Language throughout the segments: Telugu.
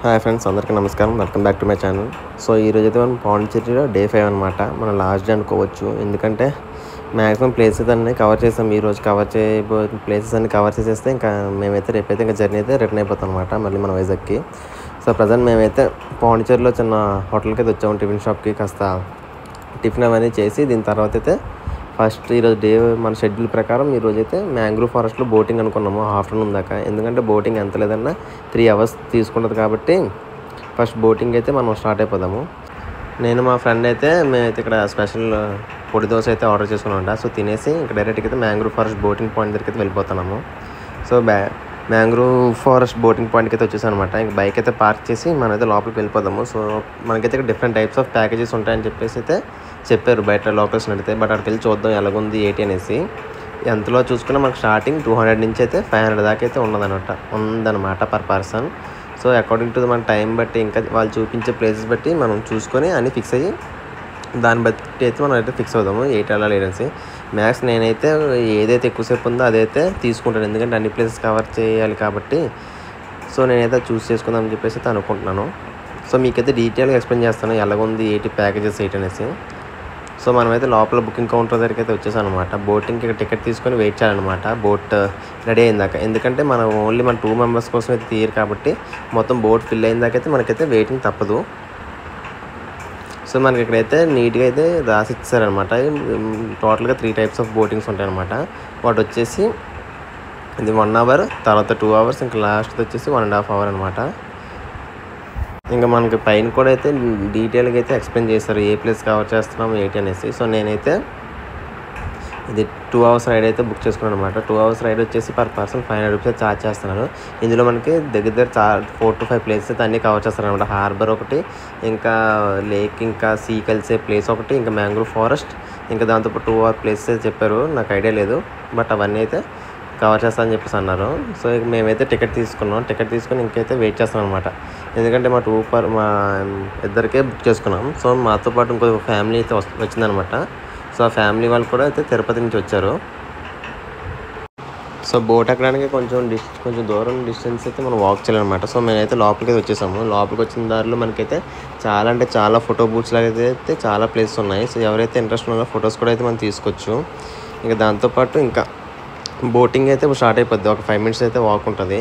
హాయ్ ఫ్రెండ్స్, అందరికీ నమస్కారం. Welcome back to my channel. So ఈరోజు అయితే మనం పాండిచ్చేరిలో డే 5 అనమాట. మనం లాస్ట్ డే అనుకోవచ్చు. ఎందుకంటే మ్యాక్సిమం ప్లేసెస్ అన్నీ కవర్ చేసాం. ఈరోజు కవర్ చేయబోతున్న ప్లేసెస్ అన్ని కవర్ చేసేస్తే ఇంకా మేమైతే రేపైతే ఇంకా జర్నీ అయితే రిటర్న్ అయిపోతాం అనమాట, మళ్ళీ మన వైజాగ్కి. సో ప్రజెంట్ మేమైతే పాండిచ్చేరిలో చిన్న హోటల్కి అయితే వచ్చాము, టిఫిన్ షాప్కి. కాస్త టిఫిన్ అవన్నీ చేసి దీని తర్వాత అయితే ఫస్ట్ ఈరోజు డే మన షెడ్యూల్ ప్రకారం ఈరోజు అయితే మ్యాంగ్రూవ్ ఫారెస్ట్లో బోటింగ్ అనుకున్నాము ఆఫ్టర్నూన్ దాకా. ఎందుకంటే బోటింగ్ ఎంత లేదన్నా 3 అవర్స్ తీసుకుంటుంది కాబట్టి ఫస్ట్ బోటింగ్ అయితే మనం స్టార్ట్ అయిపోదాము. నేను మా ఫ్రెండ్ అయితే మేమైతే ఇక్కడ స్పెషల్ పొడి దోశ అయితే ఆర్డర్ చేసుకున్నాం. సో తినేసి ఇంకా డైరెక్ట్గా అయితే మ్యాంగ్రూవ్ ఫారెస్ట్ బోటింగ్ పాయింట్ దగ్గరికి అయితే వెళ్ళిపోతున్నాము. సో మ్యాంగ్రూవ్ ఫారెస్ట్ బోటింగ్ పాయింట్కి అయితే వచ్చేసాను అనమాట. ఇంక బైక్ అయితే పార్క్ చేసి మనమైతే లోపలికి వెళ్ళిపోదాము. సో మనకైతే ఇక్కడ డిఫరెంట్ టైప్స్ ఆఫ్ ప్యాకేజెస్ ఉంటాయని చెప్పేసి అయితే చెప్పారు బయట లోకల్స్ అడిగితే. బట్ అక్కడికి వెళ్ళి చూద్దాం ఎలాగుంది ఏంటి అనేసి. ఎంతలో చూసుకున్నా మనకు స్టార్టింగ్ 200 నుంచి అయితే 500 దాకా అయితే ఉందన్నమాట per person. So according to మన టైం బట్టి ఇంకా వాళ్ళు చూపించే ప్లేసెస్ బట్టి మనం చూసుకొని అన్నీ ఫిక్స్ అయ్యి దాన్ని బట్టి అయితే మనం అయితే ఫిక్స్ అవుదాము ఎయిట్ అలా లేడనేసి. మ్యాక్స్ నేనైతే ఏదైతే ఎక్కువసేపు ఉందో అదైతే తీసుకుంటాను, ఎందుకంటే అన్ని ప్లేసెస్ కవర్ చేయాలి కాబట్టి. సో నేనైతే చూస్ చేసుకుందామని చెప్పేసి అయితే అనుకుంటున్నాను. సో మీకైతే డీటెయిల్గా ఎక్స్ప్లెయిన్ చేస్తాను ఎలాగుంది ఏంటి ప్యాకేజెస్ ఏంటి అనేసి. సో మనమైతే లోపల బుకింగ్ కౌంటర్ దగ్గరికి అయితే వచ్చేసాం అనమాట. బోటింగ్కి టికెట్ తీసుకొని వెయిట్ చేయాలన్నమాట బోట్ రెడీ అయిందాక. ఎందుకంటే మనం ఓన్లీ మన 2 మెంబర్స్ కోసం అయితే తీయరు కాబట్టి మొత్తం బోట్ ఫిల్ అయిందాకైతే మనకైతే వెయిటింగ్ తప్పదు. సో మనకి ఇక్కడైతే నీట్గా అయితే రాసి ఇచ్చారనమాట. టోటల్గా 3 టైప్స్ ఆఫ్ బోటింగ్స్ ఉంటాయన్నమాట. వాటి వచ్చేసి ఇది 1 అవర్, తర్వాత 2 అవర్స్, ఇంకా లాస్ట్ వచ్చేసి 1.5 అవర్ అనమాట. ఇంకా మనకి పైన కూడా అయితే డీటెయిల్గా అయితే ఎక్స్ప్లెయిన్ చేస్తారు ఏ ప్లేస్ కవర్ చేస్తున్నాం ఏంటి అనేసి. సో నేనైతే ఇది 2 అవర్స్ రైడ్ అయితే బుక్ చేసుకున్నాను అనమాట. 2 అవర్స్ రైడ్ వచ్చేసి పర్ పర్సన్ 500 రూపీస్ ఛార్జ్ చేస్తున్నారు. ఇందులో మనకి దగ్గర 4 to 5 ప్లేసెస్ అయితే అన్నీ కవర్ చేస్తారు అనమాట. హార్బర్ ఒకటి, ఇంకా లేక్, ఇంకా సీ కలిసే ప్లేస్ ఒకటి, ఇంకా మ్యాంగ్రూవ్ ఫారెస్ట్, ఇంకా దాంతోపాటు 2 అవర్ ప్లేసెస్ చెప్పారు. నాకు ఐడియా లేదు, బట్ అవన్నీ అయితే కవర్ చేస్తామని చెప్పేసి అన్నారు. సో ఇక మేమైతే టికెట్ తీసుకున్నాం. టికెట్ తీసుకొని ఇంకైతే వెయిట్ చేస్తాం అనమాట. ఎందుకంటే మా ఇద్దరికే బుక్ చేసుకున్నాం. సో మాతో పాటు ఇంకో ఫ్యామిలీ అయితే వచ్చిందనమాట. సో ఆ ఫ్యామిలీ వాళ్ళు కూడా అయితే తిరుపతి నుంచి వచ్చారు. సో బోట్ ఎక్కడానికి కొంచెం దూరం డిస్టెన్స్ అయితే మనం వాక్ చేయాలన్నమాట. సో మేమైతే లోపలికి వచ్చేసాము. లోపలికి వచ్చిన దారిలో మనకైతే చాలా అంటే చాలా ఫోటో బూత్స్ లాగా అయితే చాలా ప్లేసెస్ ఉన్నాయి. సో ఎవరైతే ఇంట్రెస్ట్ ఉన్నారో ఫొటోస్ కూడా అయితే మనం తీసుకోవచ్చు. ఇంకా దాంతోపాటు ఇంకా బోటింగ్ అయితే స్టార్ట్ అయిపోద్ది. ఒక 5 minutes అయితే వాక్ ఉంటుంది.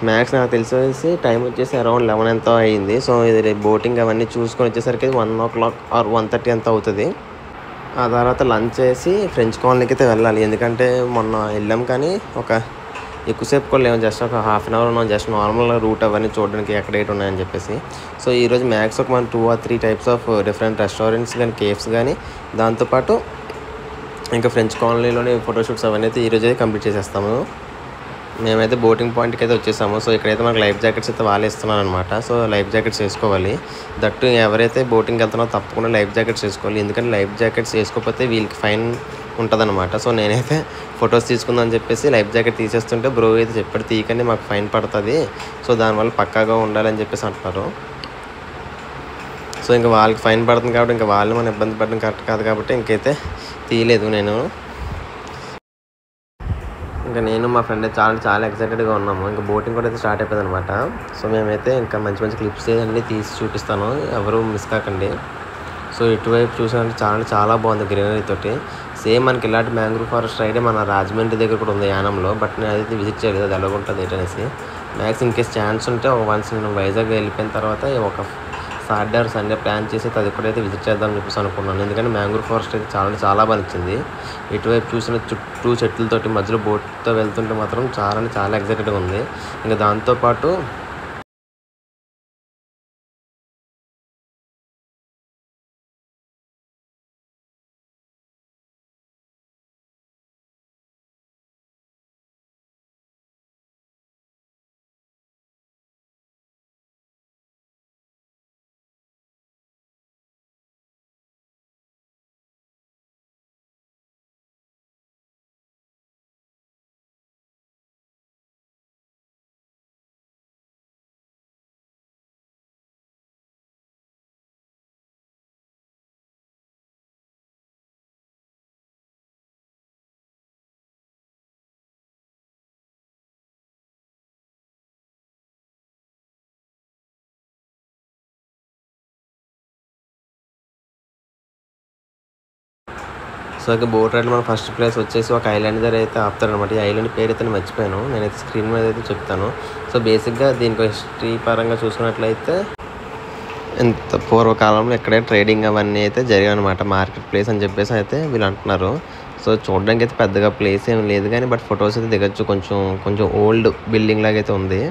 మ్యాక్స్ నాకు తెలిసి టైం వచ్చేసి అరౌండ్ 11 ఎంతో అయ్యింది. సో ఇది బోటింగ్ అవన్నీ చూసుకొని వచ్చేసరికి 1 o'clock ఆర్ 1:30 ఎంత అవుతుంది. ఆ తర్వాత లంచ్ చేసి ఫ్రెంచ్ కాలనీకి అయితే వెళ్ళాలి. ఎందుకంటే మొన్న వెళ్ళాం కానీ ఎక్కువసేపు కూడా లేవు, జస్ట్ ఒక హాఫ్ అన్ అవర్ ఉన్నాం. జస్ట్ నార్మల్ రూట్ అవన్నీ చూడడానికి ఎక్కడ ఏంటి ఉన్నాయని చెప్పేసి. సో ఈరోజు మ్యాక్స్ ఒక మన 2 or 3 types of different restaurants కానీ కేఫ్స్ కానీ దాంతోపాటు ఇంకా ఫ్రెంచ్ కాలనీలోని ఫోటోషూట్స్ అవన్నీ అయితే ఈరోజు అయితే కంప్లీట్ చేసేస్తాము. మేమైతే బోటింగ్ పాయింట్కి అయితే వచ్చేసాము. సో ఇక్కడైతే మనకు లైఫ్ జాకెట్స్ అయితే వాళ్ళు ఇస్తున్నారు అనమాట. సో లైఫ్ జాకెట్స్ వేసుకోవాలి. దట్టు ఎవరైతే బోటింగ్కి వెళ్తున్నారో తప్పకుండా లైఫ్ జాకెట్స్ వేసుకోవాలి. ఎందుకంటే లైఫ్ జాకెట్స్ వేసుకోకపోతే వీళ్ళకి ఫైన్ ఉంటుందన్నమాట. సో నేనైతే ఫొటోస్ తీసుకుందామని చెప్పేసి లైఫ్ జాకెట్ తీసేస్తుంటే బ్రో అయితే చెప్పాడు తీయకండి మాకు ఫైన్ పడుతుంది, సో దానివల్ల పక్కాగా ఉండాలని చెప్పేసి అంటున్నారు. సో ఇంకా వాళ్ళకి ఫైన్ పడుతుంది కాబట్టి ఇంకా వాళ్ళు మనం ఇబ్బంది పడడం కరెక్ట్ కాదు కాబట్టి ఇంకైతే తీయలేదు నేను. ఇంకా నేను మా ఫ్రెండ్ చాలా ఎక్సైటెడ్గా ఉన్నాము. ఇంకా బోటింగ్ కూడా అయితే స్టార్ట్ అయిపోయింది అనమాట. సో మేమైతే ఇంకా మంచి క్లిప్స్ అన్నీ తీసి చూపిస్తాను, ఎవరు మిస్ కాకండి. సో ఇటువైపు చూసామంటే చాలా బాగుంది గ్రీనరీ తోటి. సేమ్ మనకి ఇలాంటి మ్యాంగ్రూవ్ ఫారెస్ట్ రైడే మన రాజమండ్రి దగ్గర కూడా ఉంది యానంలో, బట్ నేను అదైతే విజిట్ చేయలేదు అది ఎలాగుంటుంది ఏంటనేసి. మ్యాక్స్ ఇన్కేస్ ఛాన్స్ ఉంటే వన్స్ నేను వైజాగ్ వెళ్ళిపోయిన తర్వాత ఒక సాటర్డే ఆర్ సండే ప్లాన్ చేసి అది కూడా అయితే విజిట్ చేద్దామని చెప్పేసి అనుకున్నాను. ఎందుకంటే మ్యాంగ్రూవ్ ఫారెస్ట్ అయితే చాలా బాగా నచ్చింది. ఇటువైపు చూసిన చుట్టూ చెట్లతోటి మధ్యలో బోట్తో వెళ్తుంటే మాత్రం చాలా ఎక్సైటెడ్గా ఉంది. ఇంకా దాంతోపాటు సో ఇక బోట్ రైడ్లో మన ఫస్ట్ ప్లేస్ వచ్చేసి ఒక ఐలాండ్ దగ్గర అయితే ఆపుతారనమాట. ఈ ఐలాండ్ పేరు అయితే మర్చిపోయాను, నేనైతే స్క్రీన్ మీద అయితే చెప్తాను. సో బేసిక్గా దీనికి హిస్టరీ పరంగా చూసుకున్నట్లయితే ఇంత పూర్వకాలంలో ఇక్కడే ట్రేడింగ్ అవన్నీ అయితే జరిగాయన్నమాట. మార్కెట్ ప్లేస్ అని చెప్పేసి అయితే వీళ్ళు అంటున్నారు. సో చూడడానికి అయితే పెద్దగా ప్లేస్ ఏం లేదు కానీ బట్ ఫొటోస్ అయితే దిగచ్చు. కొంచెం ఓల్డ్ బిల్డింగ్ లాగా అయితే ఉంది.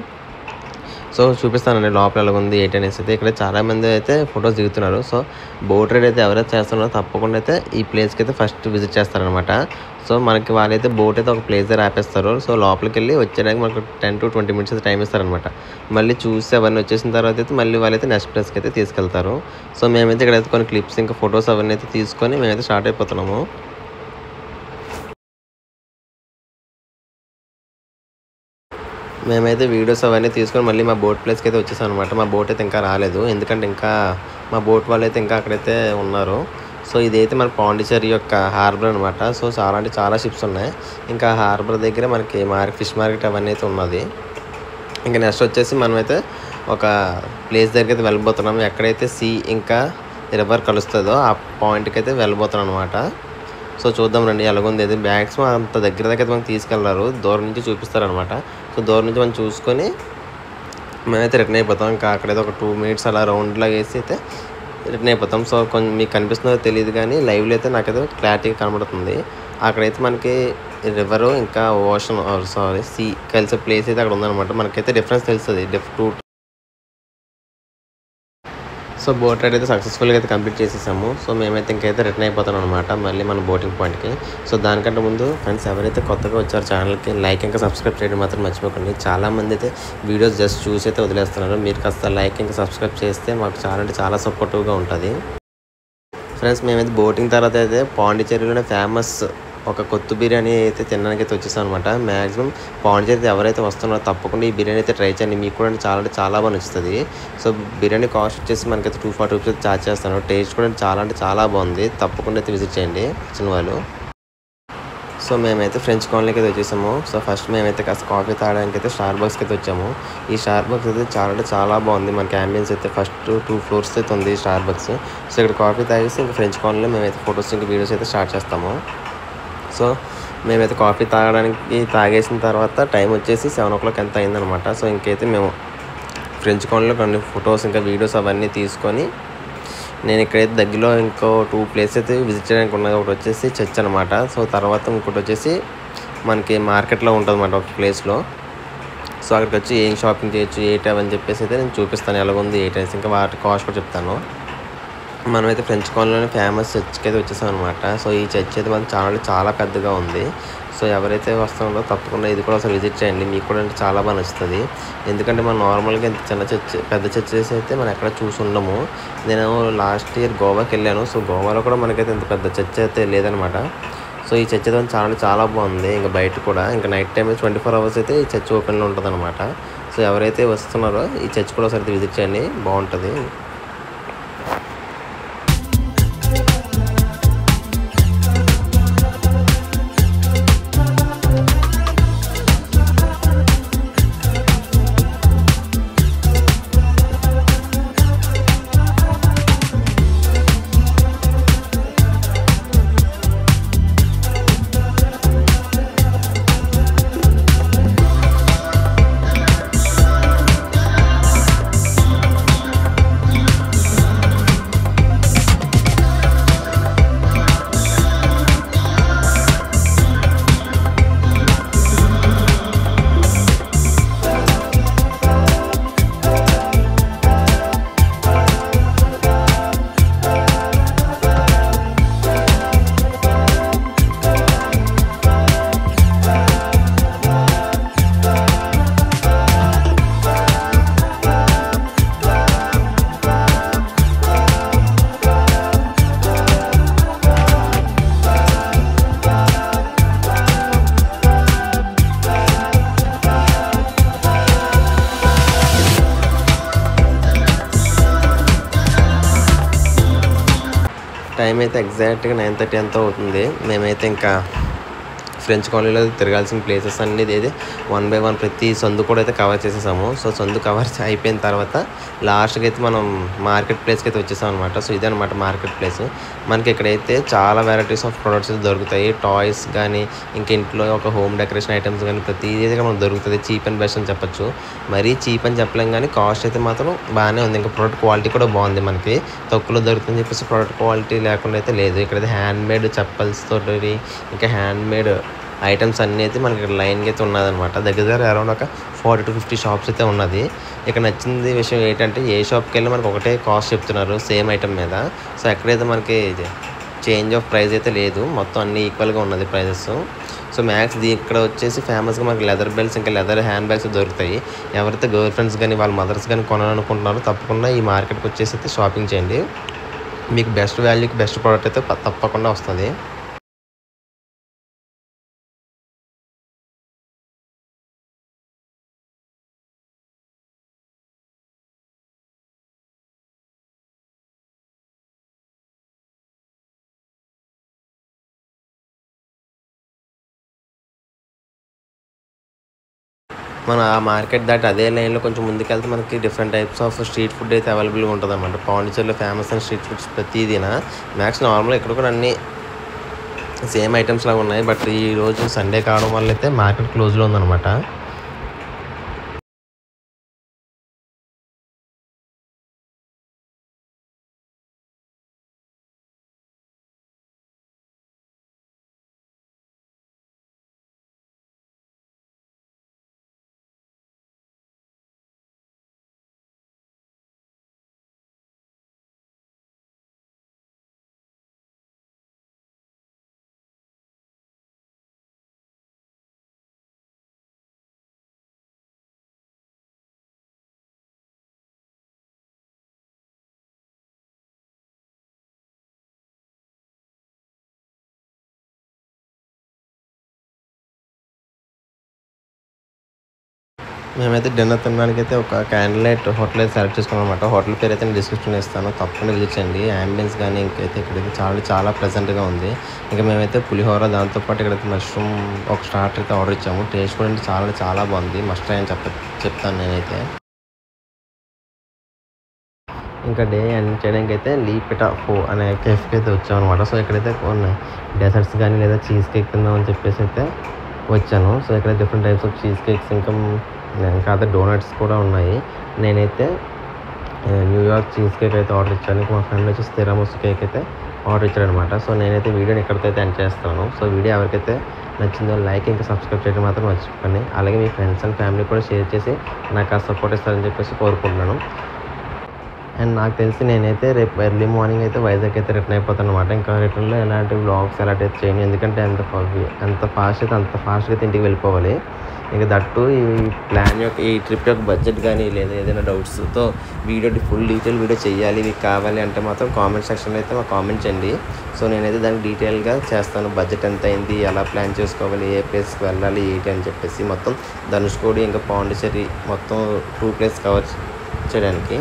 సో చూపిస్తానండి లోపల ఎలా ఉంది ఏంటి అనేసి అయితే. ఇక్కడ చాలామంది అయితే ఫొటోస్ దిగుతున్నారు. సో బోట్ రైడ్ అయితే ఎవరైతే చేస్తున్నారో తప్పకుండా అయితే ఈ ప్లేస్కి అయితే ఫస్ట్ విజిట్ చేస్తారనమాట. సో మనకి వాళ్ళైతే బోట్ అయితే ఒక ప్లేస్ దగ్గర ఆపేస్తారు. సో లోపలికి వెళ్ళి వచ్చేదానికి మనకు 10 to 20 minutes అయితే టైం ఇస్తారనమాట. మళ్ళీ చూసి అవన్నీ వచ్చేసిన తర్వాత అయితే మళ్ళీ వాళ్ళైతే నెక్స్ట్ ప్లేస్కి అయితే తీసుకెళ్తారు. సో మేమైతే ఇక్కడైతే కొన్ని క్లిప్స్ ఇంకా ఫొటోస్ అవన్నీ అయితే తీసుకొని మేమైతే స్టార్ట్ అయిపోతున్నాము. మేమైతే వీడియోస్ అవన్నీ తీసుకొని మళ్ళీ మా బోట్ ప్లేస్కి అయితే వచ్చేసాం అనమాట. మా బోట్ అయితే ఇంకా రాలేదు, ఎందుకంటే ఇంకా మా బోట్ వాళ్ళు అయితే ఇంకా అక్కడైతే ఉన్నారు. సో ఇదైతే మన పాండిచేరి యొక్క హార్బర్ అనమాట. సో చాలా షిప్స్ ఉన్నాయి. ఇంకా హార్బర్ దగ్గర మనకి ఫిష్ మార్కెట్ అవన్నీ అయితే ఉన్నది. ఇంకా నెక్స్ట్ వచ్చేసి మనమైతే ఒక ప్లేస్ దగ్గరికి అయితే వెళ్ళిపోతున్నాం. ఎక్కడైతే సీ ఇంకా రివర్ కలుస్తుందో ఆ పాయింట్కి అయితే వెళ్ళిపోతున్నాం అనమాట. సో చూద్దాం రండి ఎలాగుంది. అయితే మ్యాక్సిమం అంత దగ్గర అయితే మనకు తీసుకెళ్లారు, దూరం నుంచి చూపిస్తారనమాట. సో దూరం నుంచి మనం చూసుకొని మేమైతే రిటర్న్ అయిపోతాం. ఇంకా అక్కడైతే ఒక 2 minutes అలా రౌండ్ లాగా వేసి అయితే రిటర్న్ అయిపోతాం. సో కొంచెం మీకు కనిపిస్తుందో తెలియదు కానీ లైవ్లో అయితే నాకైతే క్లారిటీగా కనబడుతుంది. అక్కడైతే మనకి రివరు ఇంకా ఓషన్ సీ కలిసే ప్లేస్ అయితే అక్కడ ఉందన్నమాట. మనకైతే డిఫరెన్స్ తెలుస్తుంది టూ. సో బోట్ రైడ్ అయితే సక్సెస్ఫుల్గా అయితే కంప్లీట్ చేసేసాము. సో మేమైతే ఇంకైతే రిటర్న్ అయిపోతాం అనమాట మళ్ళీ మన బోటింగ్ పాయింట్కి. సో దానికంటే ముందు ఫ్రెండ్స్ ఎవరైతే కొత్తగా వచ్చారో ఛానల్కి లైక్ ఇంకా సబ్స్క్రైబ్ చేయడం మాత్రం మర్చిపోకండి. చాలామంది అయితే వీడియోస్ జస్ట్ చూసి అయితే వదిలేస్తున్నారు. మీరు కాస్త లైక్ ఇంకా సబ్స్క్రైబ్ చేస్తే మాకు చాలా సపోర్టివ్గా ఉంటుంది. ఫ్రెండ్స్ మేమైతే బోటింగ్ తర్వాత అయితే పాండిచేరిలోనే ఫేమస్ ఒక కొత్త బిర్యానీ అయితే తినడానికి అయితే వచ్చేసాం అనమాట. మ్యాక్సిమం పాండిచేరి ఎవరైతే వస్తున్నారో తప్పకుండా ఈ బిర్యానీ అయితే ట్రై చేయండి. మీకు కూడా చాలా బాగా నచ్చుతుంది. సో బిర్యానీ కాస్ట్ వచ్చేసి మనకైతే 240 rupees అయితే ఛార్జ్ చేస్తాను. టేస్ట్ కూడా చాలా బాగుంది. తప్పకుండా అయితే విజిట్ చేయండి వచ్చిన వాళ్ళు. సో మేమైతే ఫ్రెంచ్ కాలనీకి అయితే వచ్చేసాము. సో ఫస్ట్ మేమైతే కాస్త కాఫీ తాగడానికి అయితే స్టార్ బాక్స్కి అయితే వచ్చాము. ఈ స్టార్ బాక్స్ అయితే చాలా బాగుంది. మనకి అంబియన్స్ అయితే ఫస్ట్ 2 floors అయితే ఉంది స్టార్ బాక్స్. సో ఇక్కడ కాఫీ తాగేసి ఇంకా ఫ్రెంచ్ కాలనీలో మేమైతే ఫొటోస్ ఇంకా వీడియోస్ అయితే స్టార్ట్ చేస్తాము. సో మేమైతే కాఫీ తాగేసిన తర్వాత టైం వచ్చేసి 7 o'clock ఎంత అయిందనమాట. సో ఇంకైతే మేము ఫ్రెంచ్ కాలనీలో కొన్ని ఫొటోస్ ఇంకా వీడియోస్ అవన్నీ తీసుకొని నేను ఇక్కడైతే దగ్గరలో ఇంకో 2 places అయితే విజిట్ చేయడానికి ఉన్నది. ఒకటి వచ్చేసి చర్చ్ అనమాట. సో తర్వాత ఇంకోటి వచ్చేసి మనకి మార్కెట్లో ఉంటుంది అన్నమాట ఒక ప్లేస్లో. సో అక్కడికి వచ్చి ఏం షాపింగ్ చేయొచ్చు ఏంటి అని చెప్పేసి అయితే నేను చూపిస్తాను ఎలాగుంది ఏంటి అనేసి. ఇంకా వాటి కాస్ట్ కూడా చెప్తాను. మనమైతే ఫ్రెంచ్ కాలనీలోనే ఫేమస్ చర్చ్కి అయితే వచ్చేసాం అనమాట. సో ఈ చర్చ్ అయితే మన చాలా పెద్దగా ఉంది. సో ఎవరైతే వస్తున్నారో తప్పకుండా ఇది కూడా ఒకసారి విజిట్ చేయండి. మీకు కూడా అంటే చాలా బాగా నచ్చుతుంది. ఎందుకంటే మనం నార్మల్గా ఇంత చిన్న చర్చ్ పెద్ద చర్చెస్ అయితే మనం ఎక్కడ చూసి ఉండము. నేను లాస్ట్ ఇయర్ గోవాకి వెళ్ళాను. సో గోవాలో కూడా మనకైతే ఇంత పెద్ద చర్చ్ అయితే లేదనమాట. సో ఈ చర్చ్ అయితే చాలా బాగుంది. ఇంకా బయట కూడా ఇంకా నైట్ టైం 24 hours అయితే ఈ చర్చ్ ఓపెన్లో ఉంటుంది అనమాట. సో ఎవరైతే వస్తున్నారో ఈ చర్చ్ కూడా ఒకసారి విజిట్ చేయండి, బాగుంటుంది. టైం అయితే ఎగ్జాక్ట్గా 9:30 ఎంతో అవుతుంది. మేమైతే ఇంకా ఫ్రెంచ్ కాలనీలో తిరగాల్సిన ప్లేసెస్ అన్నీ ఏది 1 బై 1 ప్రతి సందు కూడా అయితే కవర్ చేసేసాము. సో సందు కవర్ అయిపోయిన తర్వాత లాస్ట్కి అయితే మనం మార్కెట్ ప్లేస్కి అయితే వచ్చేసాం అనమాట. సో ఇదే అనమాట మార్కెట్ ప్లేస్. మనకి ఇక్కడైతే చాలా వెరైటీస్ ఆఫ్ ప్రొడక్ట్స్ దొరుకుతాయి. టాయ్స్ కానీ ఇంకా ఇంట్లో ఒక హోమ్ డెకరేషన్ ఐటమ్స్ కానీ ప్రతిదీ అయితే మనకు దొరుకుతుంది. చీప్ అండ్ బెస్ట్ అని చెప్పొచ్చు. మరీ చీప్ అని చెప్పలేం కానీ కాస్ట్ అయితే మాత్రం బాగానే ఉంది. ఇంకా ప్రోడక్ట్ క్వాలిటీ కూడా బాగుంది. మనకి తక్కువలో దొరుకుతుందని చెప్పేసి ప్రోడక్ట్ క్వాలిటీ లేకుండా అయితే లేదు. ఇక్కడైతే హ్యాండ్మేడ్ చెప్పల్స్ తోటి ఇంకా హ్యాండ్మేడ్ ఐటమ్స్ అన్నీ అయితే మనకి ఇక్కడ లైన్గా అయితే ఉన్నదనమాట. దగ్గర అరౌండ్ ఒక 40 to 50 షాప్స్ అయితే ఉన్నది. ఇక్కడ నచ్చింది విషయం ఏంటంటే ఏ షాప్కి వెళ్ళి మనకు ఒకటే కాస్ట్ చెప్తున్నారు సేమ్ ఐటమ్ మీద. సో ఎక్కడైతే మనకి చేంజ్ ఆఫ్ ప్రైస్ అయితే లేదు. మొత్తం అన్నీ ఈక్వల్గా ఉన్నది ప్రైజెస్. సో మ్యాక్స్ ఇక్కడ వచ్చేసి ఫేమస్గా మనకి లెదర్ బెల్ట్స్ ఇంకా లెదర్ హ్యాండ్ బ్యాగ్స్ దొరుకుతాయి. ఎవరైతే గర్ల్ ఫ్రెండ్స్ కానీ వాళ్ళ మదర్స్ కానీ కొనాలనుకుంటున్నారో తప్పకుండా ఈ మార్కెట్కి వచ్చేసి అయితే షాపింగ్ చేయండి. మీకు బెస్ట్ వాల్యూకి బెస్ట్ ప్రోడక్ట్ అయితే తప్పకుండా వస్తుంది. మన ఆ మార్కెట్ దాటి అదే లైన్లో కొంచెం ముందుకెళ్తే మనకి different types of street food అయితే అవైలబుల్గా ఉంటుంది అనమాట. పాండిచేరిలో ఫేమస్ అయిన స్ట్రీట్ ఫుడ్స్ ప్రతిదీనా మ్యాక్స్ నార్మల్గా ఇక్కడ కూడా అన్నీ సేమ్ ఐటమ్స్ లాగా ఉన్నాయి. బట్ ఈ రోజు సండే కావడం వల్ల అయితే మార్కెట్ క్లోజ్లో ఉందన్నమాట. మేమైతే డిన్నర్ తినడానికి అయితే ఒక క్యాండిల్ లైట్ హోటల్ అయితే సెలెక్ట్ చేసుకున్నాం అనమాట. హోటల్ పేరు అయితే నేను డిస్క్రిప్షన్లో ఇస్తాను, తప్పకుండా విజిట్ చేయండి. అంబియన్స్ కానీ ఇంకైతే ఇక్కడైతే చాలా ప్లెజెంట్గా ఉంది. ఇంకా మేమైతే పులిహోర దాంతోపాటు ఇక్కడైతే మష్రూమ్ ఒక స్టార్టర్ అయితే ఆర్డర్ ఇచ్చాము. టేస్ట్ కూడా చాలా బాగుంది. మస్ట్ ట్రై అని చెప్తాను నేనైతే. ఇంకా డే ఎండ్ చేయడానికి అయితే లీపిటా ఫో అనే కేఫ్కి అయితే వచ్చామన్నమాట. సో ఇక్కడైతే కొన్ని డెజర్ట్స్ కానీ లేదా చీజ్ కేక్ తిందామని చెప్పేసి అయితే వచ్చాను. సో ఇక్కడ different types of cheese cakes ఇంకా అదే డోనట్స్ కూడా ఉన్నాయి. నేనైతే న్యూయార్క్ చీజ్ కేక్ అయితే ఆర్డర్ ఇచ్చాను. ఇంకా మా ఫ్రెండ్ వచ్చేసి తిరామసు కేక్ అయితే ఆర్డర్ ఇచ్చాడనమాట. సో నేనైతే వీడియోని ఇక్కడితో అయితే ఎండ్ చేస్తాను. సో వీడియో ఎవరికైతే నచ్చిందో లైక్ ఇంకా సబ్స్క్రైబ్ చేయడం మాత్రం మర్చిపోండి. అలాగే మీ ఫ్రెండ్స్ అండ్ ఫ్యామిలీ కూడా షేర్ చేసి నాకు ఆ సపోర్ట్ ఇస్తారని చెప్పేసి కోరుకుంటున్నాను. అండ్ నాకు తెలిసి నేనైతే రేపు ఎర్లీ మార్నింగ్ అయితే వైజాగ్ అయితే రిటర్న్ అయిపోతాను అనమాట. ఇంకా రిటర్న్లో ఎలాంటి వ్లాగ్స్ ఎలాంటి చేయను, ఎందుకంటే ఎంత ఫాస్ట్ అయితే అంత ఫాస్ట్గా అయితే ఇంటికి వెళ్ళిపోవాలి. ఇంకా దట్టు ఈ ట్రిప్ యొక్క బడ్జెట్ కానీ లేదా ఏదైనా డౌట్స్తో ఫుల్ డీటెయిల్ వీడియో చేయాలి మీకు కావాలి అంటే మాత్రం కామెంట్ సెక్షన్లో అయితే మాకు కామెంట్ చేయండి. సో నేనైతే దానికి డీటెయిల్గా చేస్తాను. బడ్జెట్ ఎంత అయింది, ఎలా ప్లాన్ చేసుకోవాలి, ఏ ప్లేస్కి వెళ్ళాలి ఏంటి అని చెప్పేసి మొత్తం ధనుష్కోడి ఇంకా పాండిచేరి మొత్తం 2 ప్లేస్ కవర్ చేయడానికి.